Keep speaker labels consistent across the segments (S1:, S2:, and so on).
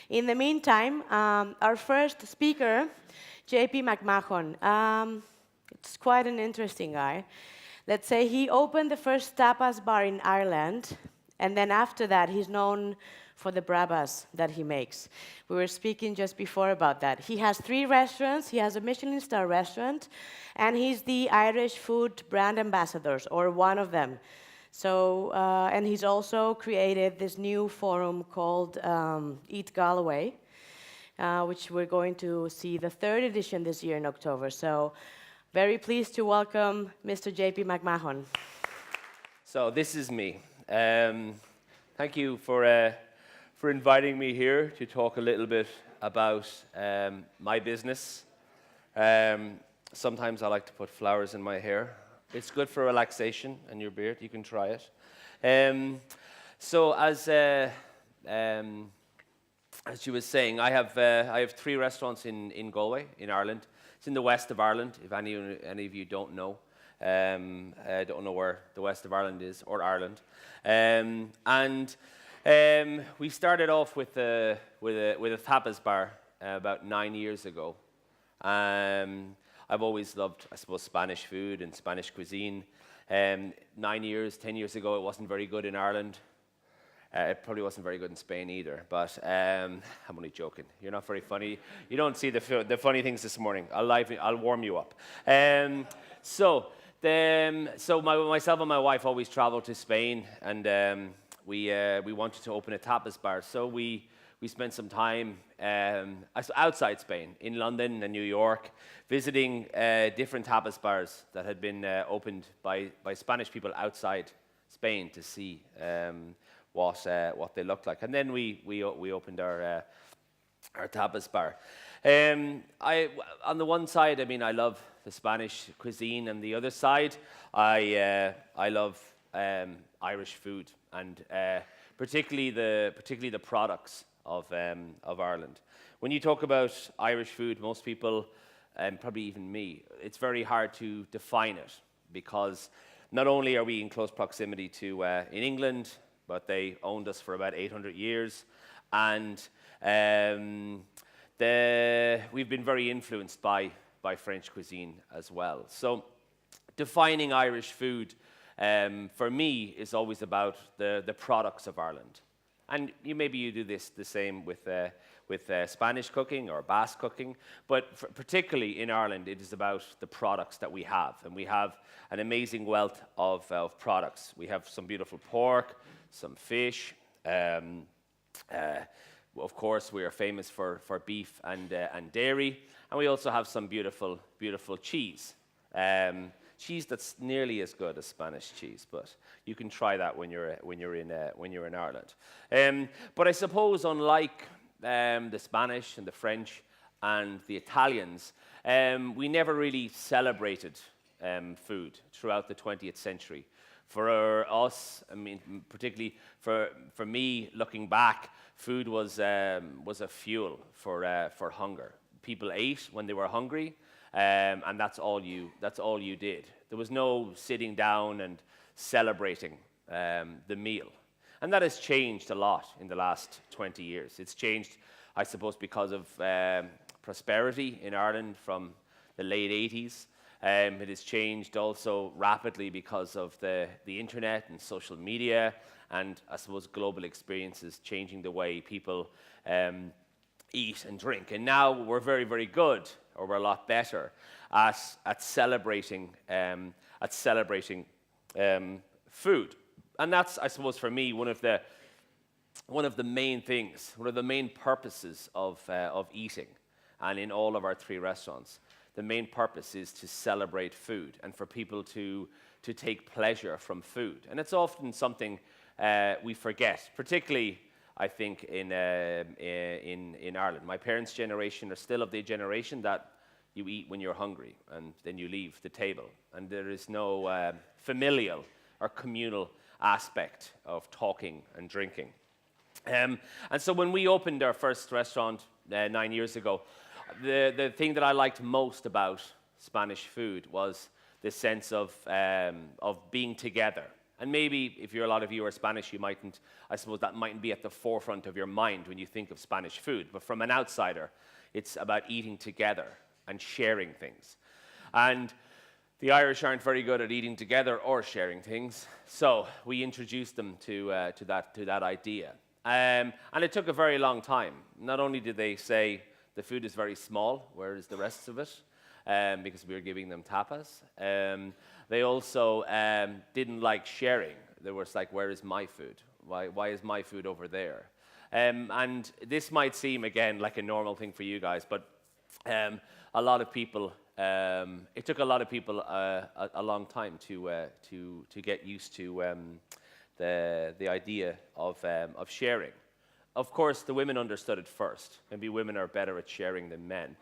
S1: In the meantime, our first speaker, JP McMahon, it's quite an interesting guy. Let's say he opened the first tapas bar in Ireland, and then after that, he's known for the bravas that he makes. We were speaking just before about that. He has 3 restaurants. He has a Michelin star restaurant, and he's the Irish food brand ambassadors, or one of them. So, and he's also created this new forum called Eat Galway, which we're going to see the 3rd edition this year in October. So, very pleased to welcome Mr. JP McMahon.
S2: So this is me. Thank you for inviting me here to talk a little bit about my business. Sometimes I like to put flowers in my hair. It's good for relaxation and your beard. You can try it. So as she was saying, I have 3 restaurants in Galway, in Ireland. It's in the west of Ireland. If any of you don't know, where the west of Ireland is, or Ireland, we started off with a tapas bar about 9 years ago. I've always loved, I suppose, Spanish food and Spanish cuisine. 10 years ago, it wasn't very good in Ireland. It probably wasn't very good in Spain either, but I'm only joking. You're not very funny. You don't see the funny things this morning. I'll warm you up. So myself and my wife always traveled to Spain, and we wanted to open a tapas bar. So we spent some time outside Spain, in London and New York, visiting different tapas bars that had been opened by Spanish people outside Spain to see what they looked like. And then we opened our tapas bar. On the one side, I mean, I love the Spanish cuisine, and the other side, I love Irish food, and particularly the products of Ireland. When you talk about Irish food, most people, and probably even me, it's very hard to define it, because not only are we in close proximity to in England, but they owned us for about 800 years, and we've been very influenced by French cuisine as well. So defining Irish food, for me, is always about the products of Ireland. And maybe you do the same with Spanish cooking or Basque cooking, but particularly in Ireland, it is about the products that we have. And we have an amazing wealth of products. We have some beautiful pork, some fish. Of course, we are famous for beef and dairy. And we also have some beautiful cheese. Cheese that's nearly as good as Spanish cheese, but you can try that when you're in Ireland. But I suppose, unlike the Spanish and the French and the Italians, we never really celebrated food throughout the 20th century. For us, I mean, particularly for me, looking back, food was a fuel for hunger. People ate when they were hungry. And that's all you did. There was no sitting down and celebrating the meal. And that has changed a lot in the last 20 years. It's changed, I suppose, because of prosperity in Ireland from the late 80s. It has changed also rapidly because of the internet and social media, and I suppose global experiences changing the way people eat and drink. And now we're very, very good, or we're a lot better at celebrating food. And that's, I suppose, for me, one of the main things, one of the main purposes of eating. And in all of our 3 restaurants, the main purpose is to celebrate food and for people to take pleasure from food. And it's often something we forget, particularly, I think, in Ireland. My parents' generation are still of the generation that you eat when you're hungry and then you leave the table. And there is no familial or communal aspect of talking and drinking. And so when we opened our first restaurant 9 years ago, the thing that I liked most about Spanish food was the sense of being together And maybe if a lot of you are Spanish, you mightn't, I suppose that mightn't be at the forefront of your mind when you think of Spanish food. But from an outsider, it's about eating together and sharing things. And the Irish aren't very good at eating together or sharing things, so we introduced them to that idea. And it took a very long time. Not only did they say the food is very small, where is the rest of it? Because we were giving them tapas. They also didn't like sharing. They were like, where is my food? Why is my food over there? And this might seem, again, like a normal thing for you guys, but a lot of people, it took a lot of people a long time to get used to the idea of sharing. Of course, the women understood it first. Maybe women are better at sharing than men.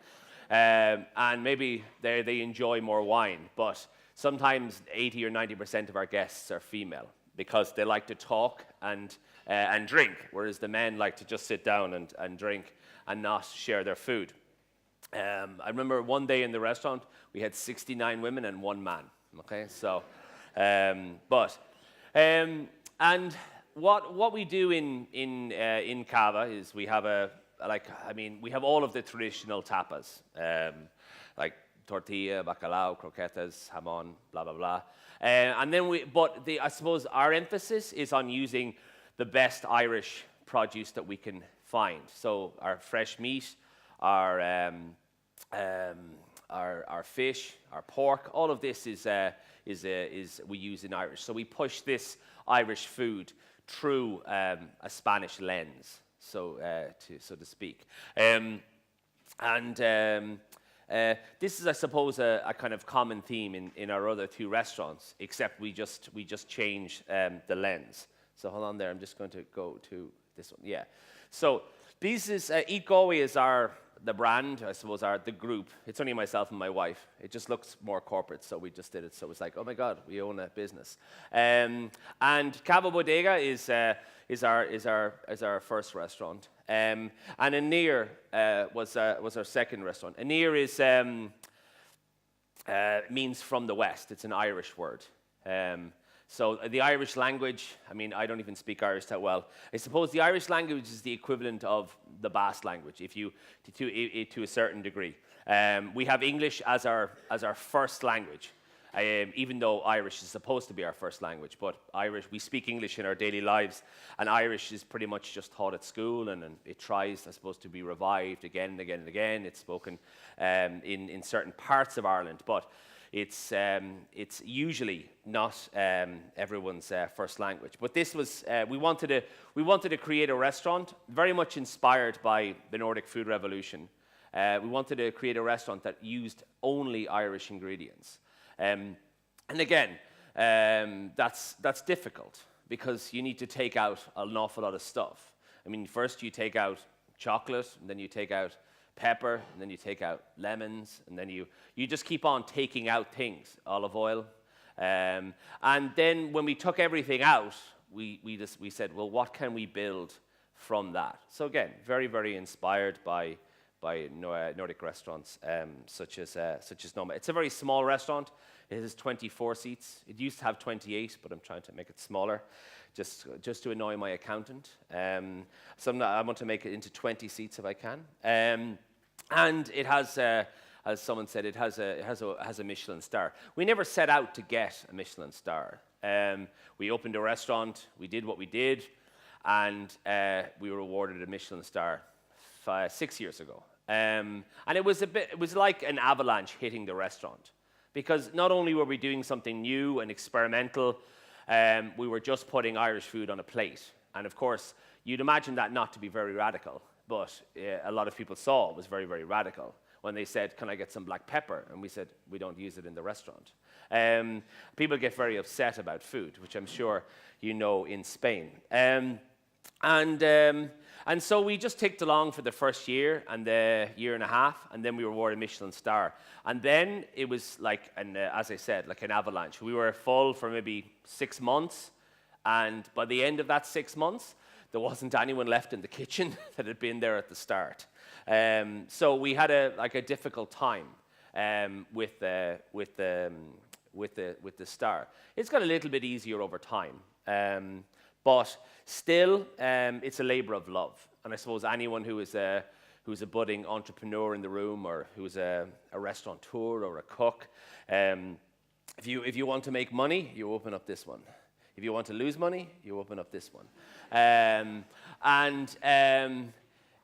S2: And maybe they enjoy more wine, but sometimes 80 or 90% of our guests are female because they like to talk and drink, whereas the men like to just sit down and drink and not share their food. I remember one day in the restaurant, we had 69 women and 1 man, okay? So, and what we do in Cava is we have we have all of the traditional tapas, like tortilla, bacalao, croquetas, jamón, blah, blah, blah. And then I suppose our emphasis is on using the best Irish produce that we can find. So our fresh meat, our fish, our pork, all of this is we use in Irish. So we push this Irish food through a Spanish lens, so to speak. This is, I suppose, a kind of common theme in our other 2 restaurants, except we just change the lens. So hold on there. I'm just going to go to this one. Yeah. So this is Eat Galway is the brand, I suppose, the group. It's only myself and my wife. It just looks more corporate, so we just did it. So it's like, oh my God, we own a business. And Cava Bodega is our first restaurant. And Aneer was our second restaurant. Aneer means from the west. It's an Irish word. So the Irish language, I mean, I don't even speak Irish that well. I suppose the Irish language is the equivalent of the Basque language, to a certain degree. We have English as our first language, even though Irish is supposed to be our first language. But we speak English in our daily lives, and Irish is pretty much just taught at school, and it tries, I suppose, to be revived again and again and again. It's spoken in certain parts of Ireland, but it's usually not everyone's first language. But this was we wanted to create a restaurant very much inspired by the Nordic food revolution. We wanted to create a restaurant that used only Irish ingredients. And again, that's difficult because you need to take out an awful lot of stuff. I mean, first you take out chocolate, and then you take out pepper, and then you take out lemons, and then you just keep on taking out things, olive oil. And then when we took everything out, we said, well, what can we build from that? So again, very, very inspired by Nordic restaurants such as Noma. It's a very small restaurant. It has 24 seats. It used to have 28, but I'm trying to make it smaller, just to annoy my accountant. So I want to make it into 20 seats if I can. And it has, as someone said, it has a Michelin star. We never set out to get a Michelin star. We opened a restaurant. We did what we did, and we were awarded a Michelin star 6 years ago. And it was like an avalanche hitting the restaurant, because not only were we doing something new and experimental, we were just putting Irish food on a plate. And of course, you'd imagine that not to be very radical, but a lot of people saw it was very, very radical when they said, can I get some black pepper? And we said, we don't use it in the restaurant. People get very upset about food, which I'm sure you know in Spain. And so we just ticked along for the first year and the year and a half, and then we were awarded a Michelin star. And then it was like, as I said, like an avalanche. We were full for maybe 6 months, and by the end of that 6 months, there wasn't anyone left in the kitchen that had been there at the start. So we had a difficult time with with the star. It's got a little bit easier over time, but still, it's a labor of love. And I suppose anyone who's a budding entrepreneur in the room, or who's a restaurateur or a cook, if you want to make money, you open up this one. If you want to lose money, you open up this one.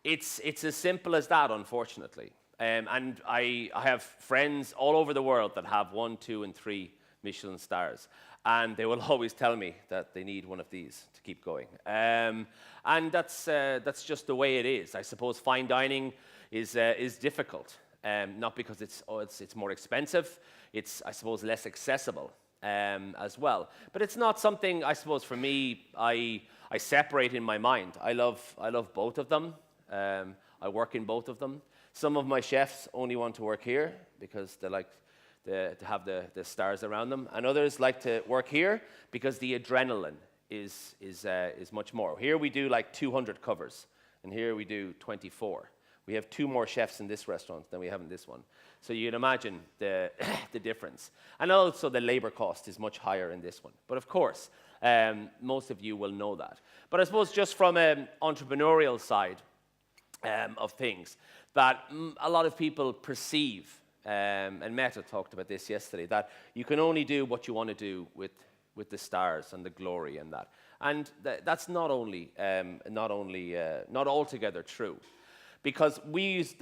S2: It's as simple as that, unfortunately. And I have friends all over the world that have 1, 2, and 3 Michelin stars. And they will always tell me that they need one of these to keep going. And that's just the way it is. I suppose fine dining is difficult, not because it's more expensive. It's, I suppose, less accessible as well. But it's not something, I suppose, for me, I separate in my mind. I love both of them. I work in both of them. Some of my chefs only want to work here because they like to have the stars around them, and others like to work here because the adrenaline is much more. Here we do like 200 covers, and here we do 24. We have 2 more chefs in this restaurant than we have in this one. So you'd imagine the difference. And also the labor cost is much higher in this one. But of course, most of you will know that. But I suppose just from an entrepreneurial side of things, that a lot of people perceive, and Meta talked about this yesterday, that you can only do what you want to do with the stars and the glory and that. And that's not altogether true. Because we use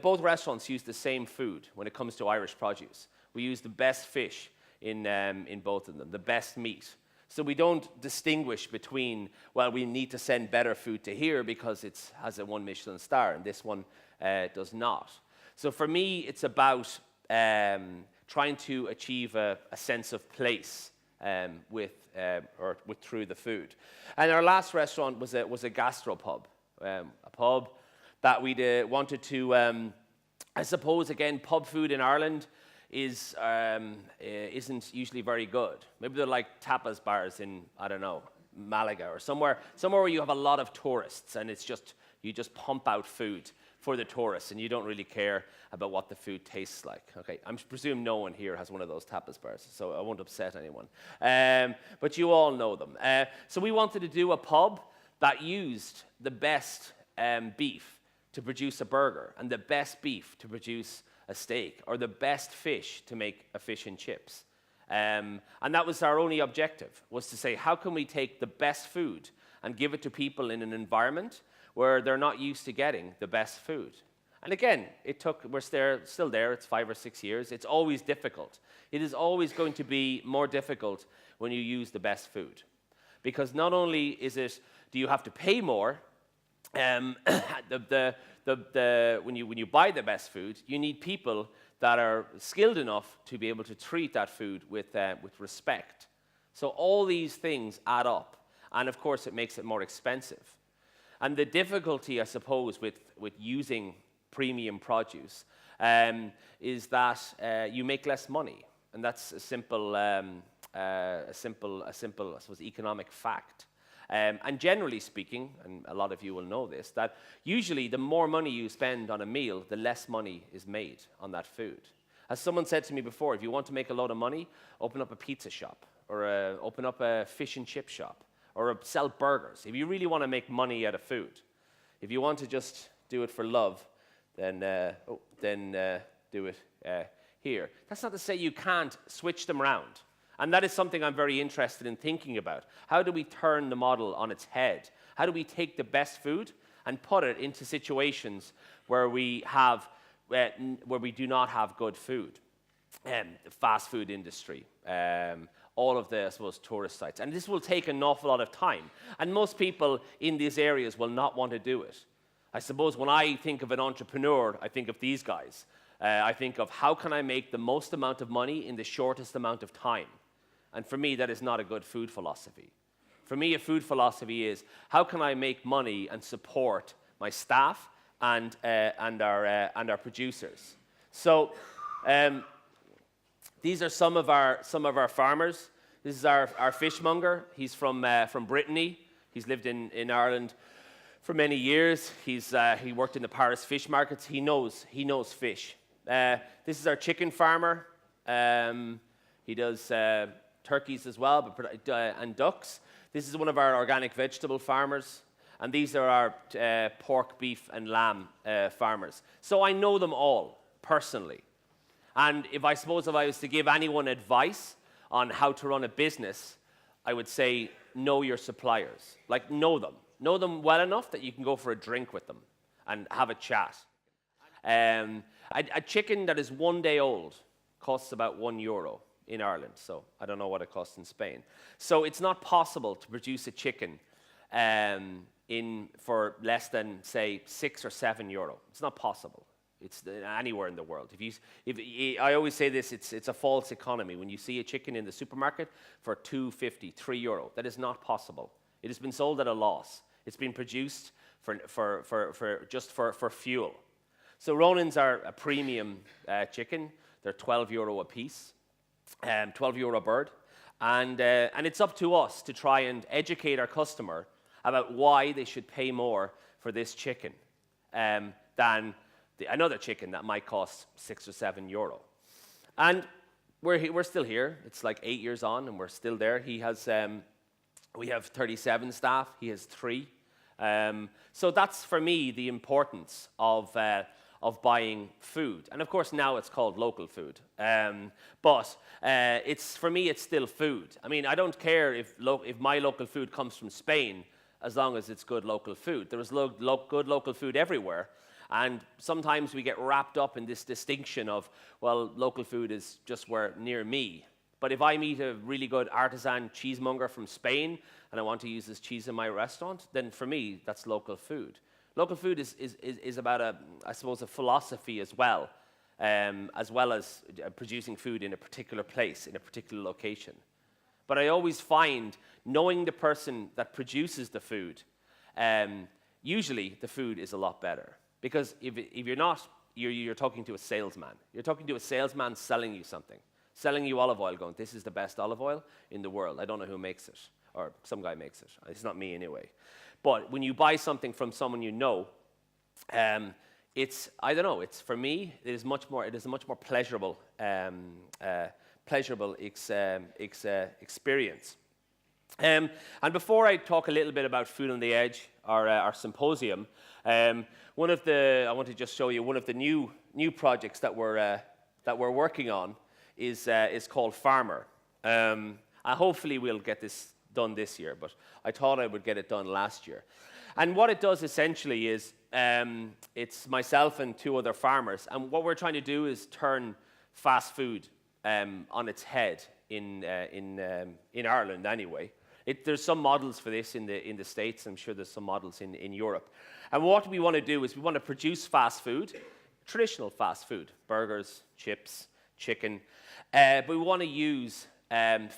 S2: both restaurants use the same food when it comes to Irish produce. We use the best fish in both of them, the best meat. So we don't distinguish between, well, we need to send better food to here because it has a 1 Michelin star, and this one does not. So for me, it's about trying to achieve a sense of place through the food. And our last restaurant was a gastropub, a pub that we wanted to, I suppose, again, pub food in Ireland isn't usually very good. Maybe they're like tapas bars in, I don't know, Malaga or somewhere where you have a lot of tourists, and you just pump out food for the tourists, and you don't really care about what the food tastes like. Okay, I presume no one here has one of those tapas bars, so I won't upset anyone. But you all know them. So we wanted to do a pub that used the best beef to produce a burger, and the best beef to produce a steak, or the best fish to make a fish and chips. And that was our only objective, was to say, how can we take the best food and give it to people in an environment where they're not used to getting the best food? And again, we're still there, it's 5 or 6 years. It's always difficult. It is always going to be more difficult when you use the best food. Because not only do you have to pay more, when you buy the best food, you need people that are skilled enough to be able to treat that food with respect. So all these things add up, and of course it makes it more expensive. And the difficulty, I suppose, with using premium produce is that you make less money, and that's a simple, I suppose, economic fact. And generally speaking, and a lot of you will know this, that usually the more money you spend on a meal, the less money is made on that food. As someone said to me before, if you want to make a lot of money, open up a pizza shop, or open up a fish and chip shop, or sell burgers. If you really want to make money out of food, if you want to just do it for love, then do it here. That's not to say you can't switch them around. And that is something I'm very interested in thinking about. How do we turn the model on its head? How do we take the best food and put it into situations where we do not have good food? The fast food industry, all of the, I suppose, tourist sites. And this will take an awful lot of time. And most people in these areas will not want to do it. I suppose when I think of an entrepreneur, I think of these guys. I think of how can I make the most amount of money in the shortest amount of time? And for me, that is not a good food philosophy. For me, a food philosophy is, how can I make money and support my staff and our producers? So these are some of our farmers. This is our fishmonger. He's from Brittany. He's lived in Ireland for many years. He worked in the Paris fish markets. He knows fish. This is our chicken farmer. He does turkeys as well, and ducks. This is one of our organic vegetable farmers. And these are our pork, beef, and lamb farmers. So I know them all personally. And if I was to give anyone advice on how to run a business, I would say know your suppliers. Like, know them. Know them well enough that you can go for a drink with them and have a chat. A chicken that is 1 day old costs about €1 in Ireland. So I don't know what it costs in Spain. So it's not possible to produce a chicken for less than, say, €6 or €7. It's not possible. It's anywhere in the world. I always say this, it's a false economy. When you see a chicken in the supermarket for €2.50, €3, that is not possible. It has been sold at a loss. It's been produced for fuel. So Ronins are a premium chicken. They're €12 a piece, €12 a bird. And it's up to us to try and educate our customer about why they should pay more for this chicken than another chicken that might cost €6 or €7. And we're still here. It's like 8 years on, and we're still there. We have 37 staff. He has 3. So that's, for me, the importance of buying food. And of course, now it's called local food. But for me, it's still food. I mean, I don't care if my local food comes from Spain, as long as it's good local food. There is good local food everywhere. And sometimes we get wrapped up in this distinction of, well, local food is just near me. But if I meet a really good artisan cheesemonger from Spain and I want to use his cheese in my restaurant, then for me, that's local food. Local food is about, I suppose, a philosophy as well as producing food in a particular place, in a particular location. But I always find, knowing the person that produces the food, usually the food is a lot better. Because if you're not, you're talking to a salesman. You're talking to a salesman selling you something, selling you olive oil, going, this is the best olive oil in the world. I don't know who makes it, or some guy makes it. It's not me anyway. But when you buy something from someone you know, I don't know. For me, it is a much more pleasurable experience. And before I talk a little bit about Food on the Edge, our symposium, I want to just show you one of the new projects that we're working on is called Farmer. And hopefully we'll get this done this year, but I thought I would get it done last year. And what it does essentially is it's myself and 2 other farmers, and what we're trying to do is turn fast food on its head in Ireland anyway. There's some models for this in the States. I'm sure there's some models in Europe. And what we want to do is we want to produce fast food, traditional fast food, burgers, chips, chicken, but we want to use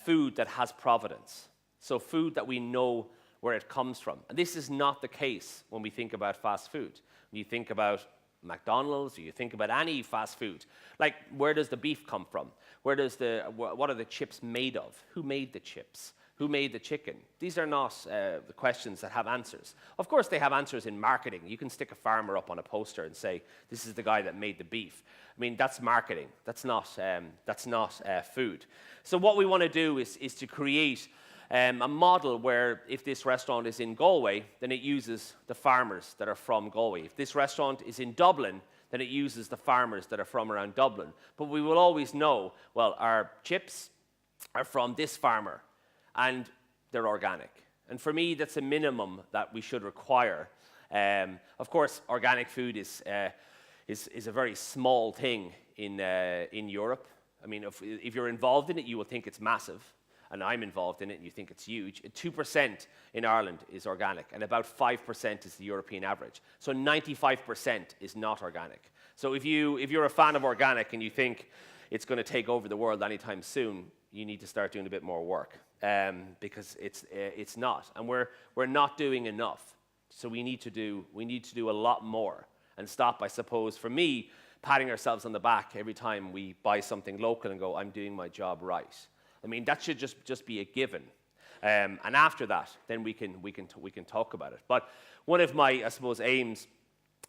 S2: food that has provenance. So food that we know where it comes from. And this is not the case when we think about fast food. When you think about McDonald's, or you think about any fast food, like, where does the beef come from? What are the chips made of? Who made the chips? Who made the chicken? These are not the questions that have answers. Of course, they have answers in marketing. You can stick a farmer up on a poster and say, this is the guy that made the beef. I mean, that's marketing. That's not food. So what we want to do is to create a model where if this restaurant is in Galway, then it uses the farmers that are from Galway. If this restaurant is in Dublin, then it uses the farmers that are from around Dublin. But we will always know, well, our chips are from this farmer, and they're organic. And for me, that's a minimum that we should require. Of course, organic food is a very small thing in Europe. I mean, if you're involved in it, you will think it's massive. And I'm involved in it, and you think it's huge. 2% in Ireland is organic, and about 5% is the European average. So 95% is not organic. So if you're a fan of organic and you think it's going to take over the world anytime soon, you need to start doing a bit more work, because it's not, and we're not doing enough. So we need to do a lot more, and stop, I suppose, for me, patting ourselves on the back every time we buy something local and go, I'm doing my job right. I mean, that should just be a given. And after that, then we can talk about it. But one of my, I suppose, aims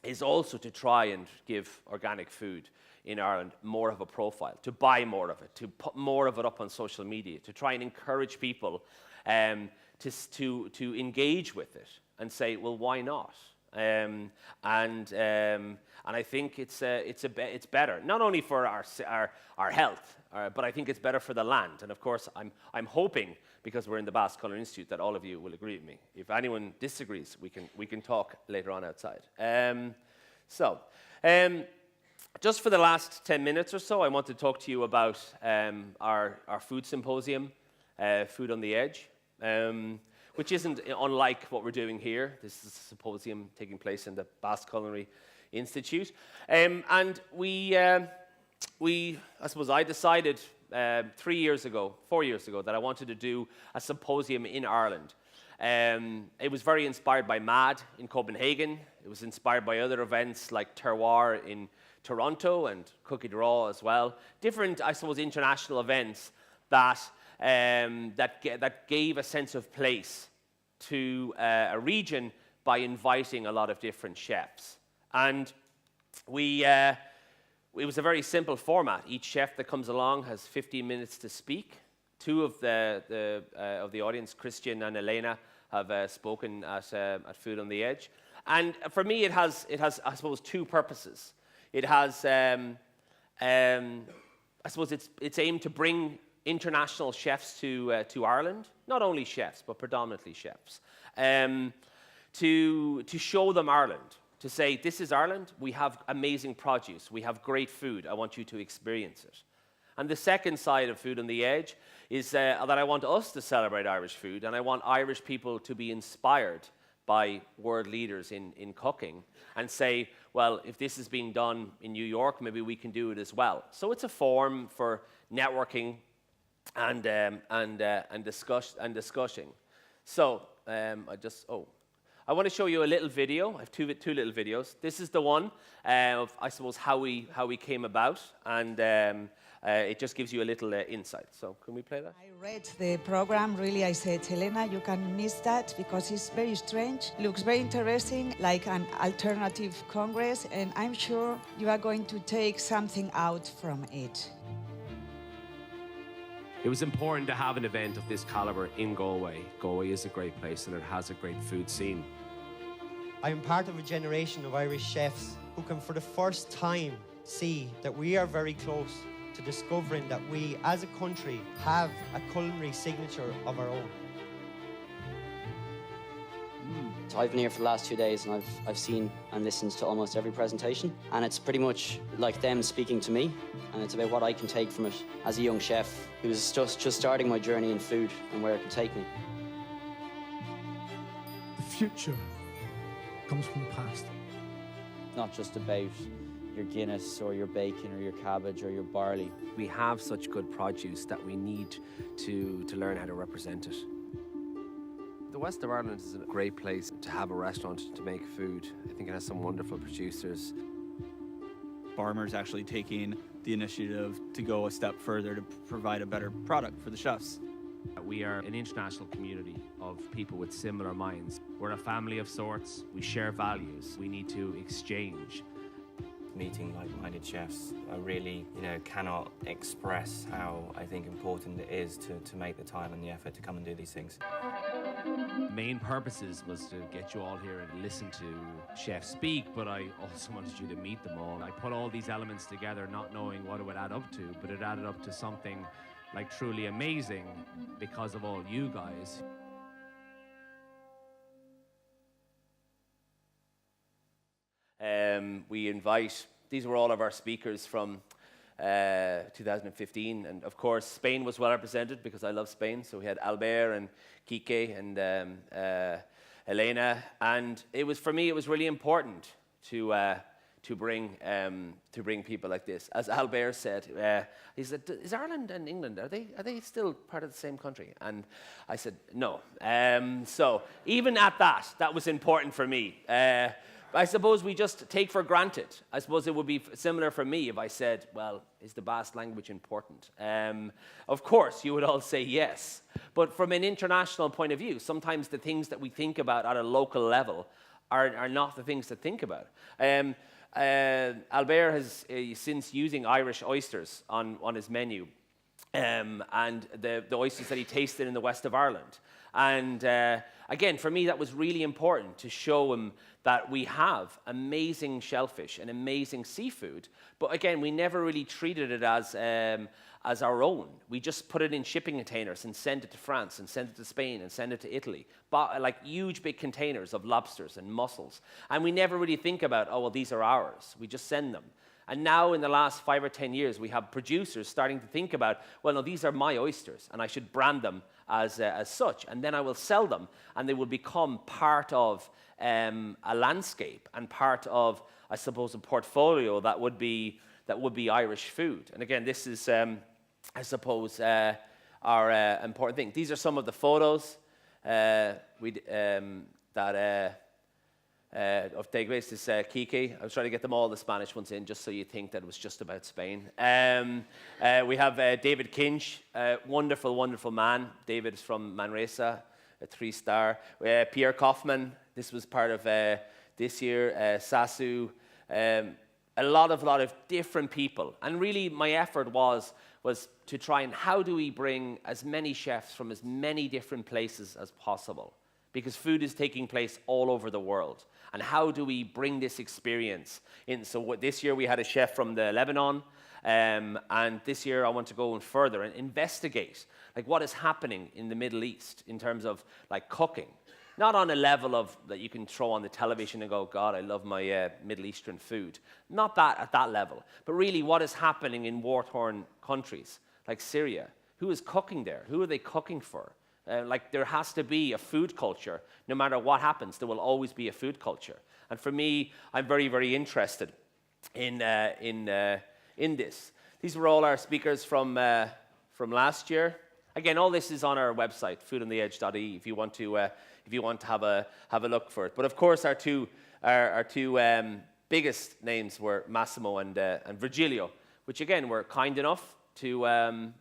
S2: is also to try and give organic food in Ireland more of a profile, to buy more of it, to put more of it up on social media, to try and encourage people to engage with it and say, well, why not? And I think it's better, not only for our health, but I think it's better for the land. And of course, I'm hoping, because we're in the Basque Culinary Institute, that all of you will agree with me. If anyone disagrees, we can talk later on outside. Just for the last 10 minutes or so, I want to talk to you about our food symposium, Food on the Edge, which isn't unlike what we're doing here. This is a symposium taking place in the Basque Culinary Institute. And I suppose I decided 4 years ago, that I wanted to do a symposium in Ireland. It was very inspired by MAD in Copenhagen. It was inspired by other events like Terroir in Toronto and Cookie de Raw as well. Different, I suppose, international events that gave a sense of place to a region by inviting a lot of different chefs. And it was a very simple format. Each chef that comes along has 15 minutes to speak. Two of the audience, Christian and Elena, have spoken at Food on the Edge. And for me, it has I suppose, two purposes. It has, I suppose, it's aimed to bring international chefs to Ireland, not only chefs, but predominantly chefs, to show them Ireland, to say, this is Ireland, we have amazing produce, we have great food, I want you to experience it. And the second side of Food on the Edge is that I want us to celebrate Irish food, and I want Irish people to be inspired by world leaders in cooking and say, well, if this is being done in New York, maybe we can do it as well. So it's a forum for networking and discussing. So I want to show you a little video. I have two little videos. This is the one of, I suppose, how we came about, and it just gives you a little insight. So can we play that?
S3: I read the program. Really, I said, Helena, you can miss that because it's very strange. Looks very interesting, like an alternative congress, and I'm sure you are going to take something out from it.
S4: It was important to have an event of this caliber in Galway. Galway is a great place and it has a great food scene.
S5: I am part of a generation of Irish chefs who can for the first time see that we are very close to discovering that we as a country have a culinary signature of our own.
S6: So I've been here for the last 2 days and I've seen and listened to almost every presentation, and it's pretty much like them speaking to me, and it's about what I can take from it as a young chef who's just starting my journey in food and where it can take me.
S7: The future comes from the past.
S8: Not just about your Guinness or your bacon or your cabbage or your barley.
S4: We have such good produce that we need to learn how to represent it. The West of Ireland is a great place to have a restaurant to make food. I think it has some wonderful producers.
S9: Farmers actually taking the initiative to go a step further to provide a better product for the chefs.
S4: We are an international community of people with similar minds. We're a family of sorts. We share values. We need to exchange.
S10: Meeting like-minded chefs, I really, cannot express how I think important it is to make the time and the effort to come and do these things.
S4: The main purposes was to get you all here and listen to chefs speak, but I also wanted you to meet them all. I put all these elements together not knowing what it would add up to, but it added up to something like truly amazing because of all you guys.
S2: We invite, these were all of our speakers from 2015, and of course Spain was well represented because I love Spain, so we had Albert and Kike and Elena, and for me it was really important to bring people like this. As Albert said, he said, "Is Ireland and England, are they still part of the same country?" And I said, "No." So even at that was important for me. I suppose we just take for granted. I suppose it would be similar for me if I said, well, is the Basque language important? Of course, you would all say yes. But from an international point of view, sometimes the things that we think about at a local level are not the things to think about. Albert has since using Irish oysters on his menu, and the oysters that he tasted in the west of Ireland. And again, for me, that was really important to show him that we have amazing shellfish and amazing seafood, but again, we never really treated it as our own. We just put it in shipping containers and sent it to France and sent it to Spain and sent it to Italy, but like huge big containers of lobsters and mussels. And we never really think about, oh, well, these are ours. We just send them. And now in the last 5 or 10 years, we have producers starting to think about, well, no, these are my oysters, and I should brand them as such, and then I will sell them, and they will become part of a landscape and part of, I suppose, a portfolio that would be Irish food. And again, this is, I suppose, our important thing. These are some of the photos of Tegres, this Kiki. I was trying to get them all the Spanish ones in just so you think that it was just about Spain. We have David Kinch, wonderful, wonderful man. David is from Manresa, a 3-star. Pierre Kaufman, this was part of this year. Sasu, a lot of different people. And really my effort was to try and how do we bring as many chefs from as many different places as possible? Because food is taking place all over the world. And how do we bring this experience in? So this year we had a chef from Lebanon, and this year I want to go further and investigate like what is happening in the Middle East in terms of like cooking. Not on a level of that you can throw on the television and go, God, I love my Middle Eastern food. Not that at that level, but really what is happening in war-torn countries like Syria. Who is cooking there? Who are they cooking for? Like there has to be a food culture. No matter what happens, there will always be a food culture. And for me, I'm very, very interested in this. These were all our speakers from last year. Again, all this is on our website, foodontheedge.ie, if you want to have a look for it. But of course, our two biggest names were Massimo and Virgilio, which again were kind enough to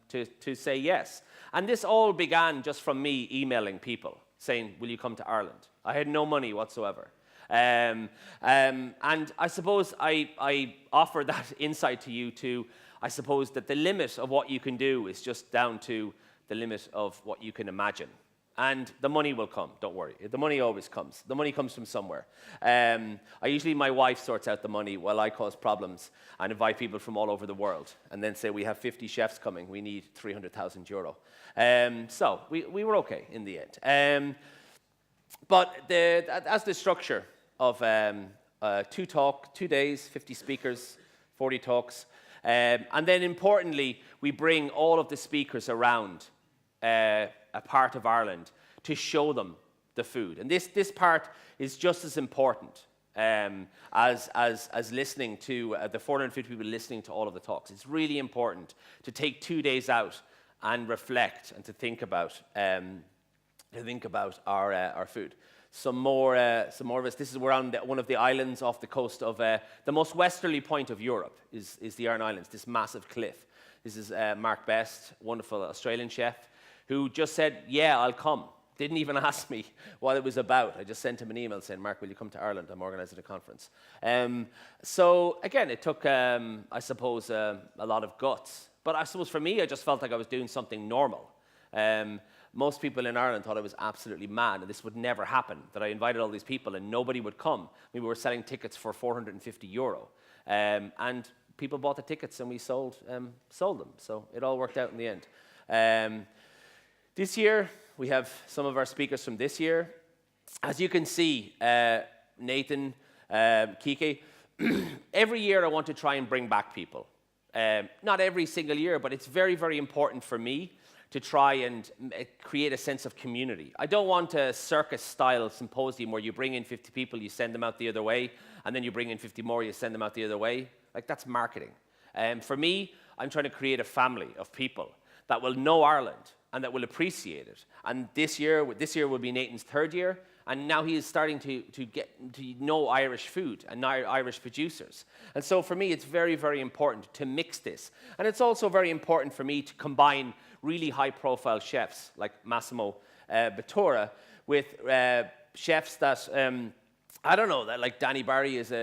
S2: say yes. And this all began just from me emailing people saying, will you come to Ireland? I had no money whatsoever. And I suppose I offer that insight to you to, I suppose that the limit of what you can do is just down to the limit of what you can imagine. And the money will come, don't worry. The money always comes. The money comes from somewhere. My wife sorts out the money while I cause problems and invite people from all over the world and then say, we have 50 chefs coming, we need 300,000 euro. So we were okay in the end. But as the structure of 2 days, 50 speakers, 40 talks, and then importantly, we bring all of the speakers around a part of Ireland to show them the food. And this part is just as important as listening to the 450 people listening to all of the talks. It's really important to take 2 days out and reflect and to think about our food. Some more of us. This is we're on one of the islands off the coast of the most westerly point of Europe is the Aran Islands. This massive cliff. This is Mark Best, wonderful Australian chef, who just said, yeah, I'll come. Didn't even ask me what it was about. I just sent him an email saying, Mark, will you come to Ireland? I'm organising a conference. So again, it took, I suppose, a lot of guts. But I suppose for me, I just felt like I was doing something normal. Most people in Ireland thought I was absolutely mad, and this would never happen, that I invited all these people and nobody would come. We were selling tickets for 450 euro. And people bought the tickets and we sold them. So it all worked out in the end. This year, we have some of our speakers from this year. As you can see, Nathan, Kike, every year I want to try and bring back people. Not every single year, but it's very, very important for me to try and create a sense of community. I don't want a circus-style symposium where you bring in 50 people, you send them out the other way, and then you bring in 50 more, you send them out the other way. Like, that's marketing. For me, I'm trying to create a family of people that will know Ireland and that will appreciate it. And this year will be Nathan's 3rd year, and now he is starting to get to know Irish food and Irish producers. And so for me, it's very, very important to mix this. And it's also very important for me to combine really high-profile chefs like Massimo Bottura with chefs that I don't know, that like Danny Barry is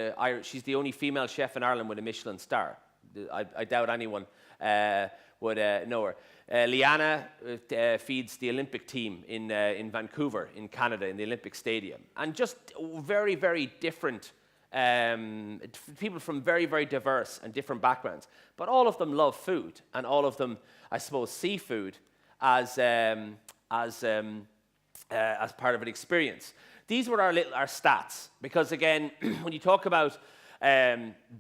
S2: she's the only female chef in Ireland with a Michelin star. I doubt anyone would know her. Liana feeds the Olympic team in Vancouver, in Canada, in the Olympic Stadium. And just very, very different people from very, very diverse and different backgrounds. But all of them love food, and all of them, I suppose, see food as part of an experience. These were our stats, because again, when you talk about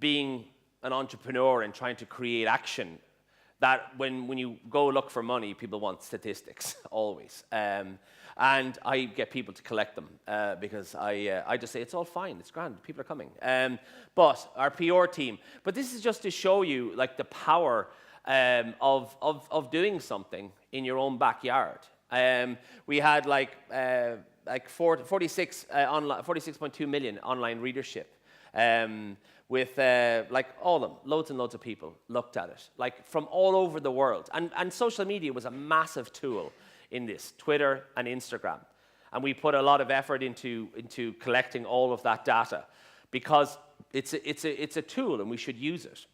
S2: being an entrepreneur and trying to create action, that when you go look for money, people want statistics, always. And I get people to collect them because I just say, it's all fine, it's grand, people are coming. But our PR team, but this is just to show you like the power of doing something in your own backyard. We had like 46.2 million online readership. With like all of them, loads and loads of people looked at it, like from all over the world. And social media was a massive tool in this, Twitter and Instagram. And we put a lot of effort into collecting all of that data because it's a tool and we should use it.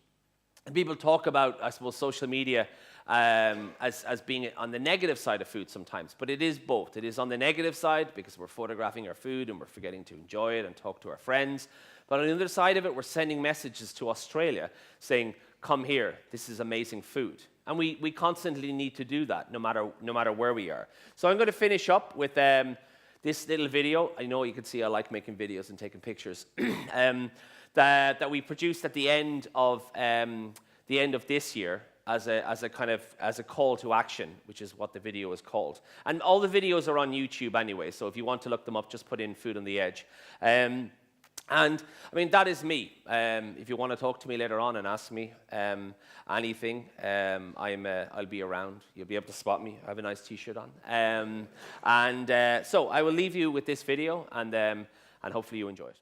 S2: And people talk about, I suppose, social media as being on the negative side of food sometimes, but it is both. It is on the negative side because we're photographing our food and we're forgetting to enjoy it and talk to our friends. But on the other side of it, we're sending messages to Australia saying, come here, this is amazing food. And we constantly need to do that no matter where we are. So I'm going to finish up with this little video. I know you can see I like making videos and taking pictures. That we produced at the end of this year as a call to action, which is what the video is called. And all the videos are on YouTube anyway, so if you want to look them up, just put in Food on the Edge. And I mean, that is me. If you want to talk to me later on and ask me anything, I'll be around. You'll be able to spot me. I have a nice T-shirt on. So I will leave you with this video, and hopefully you enjoy it.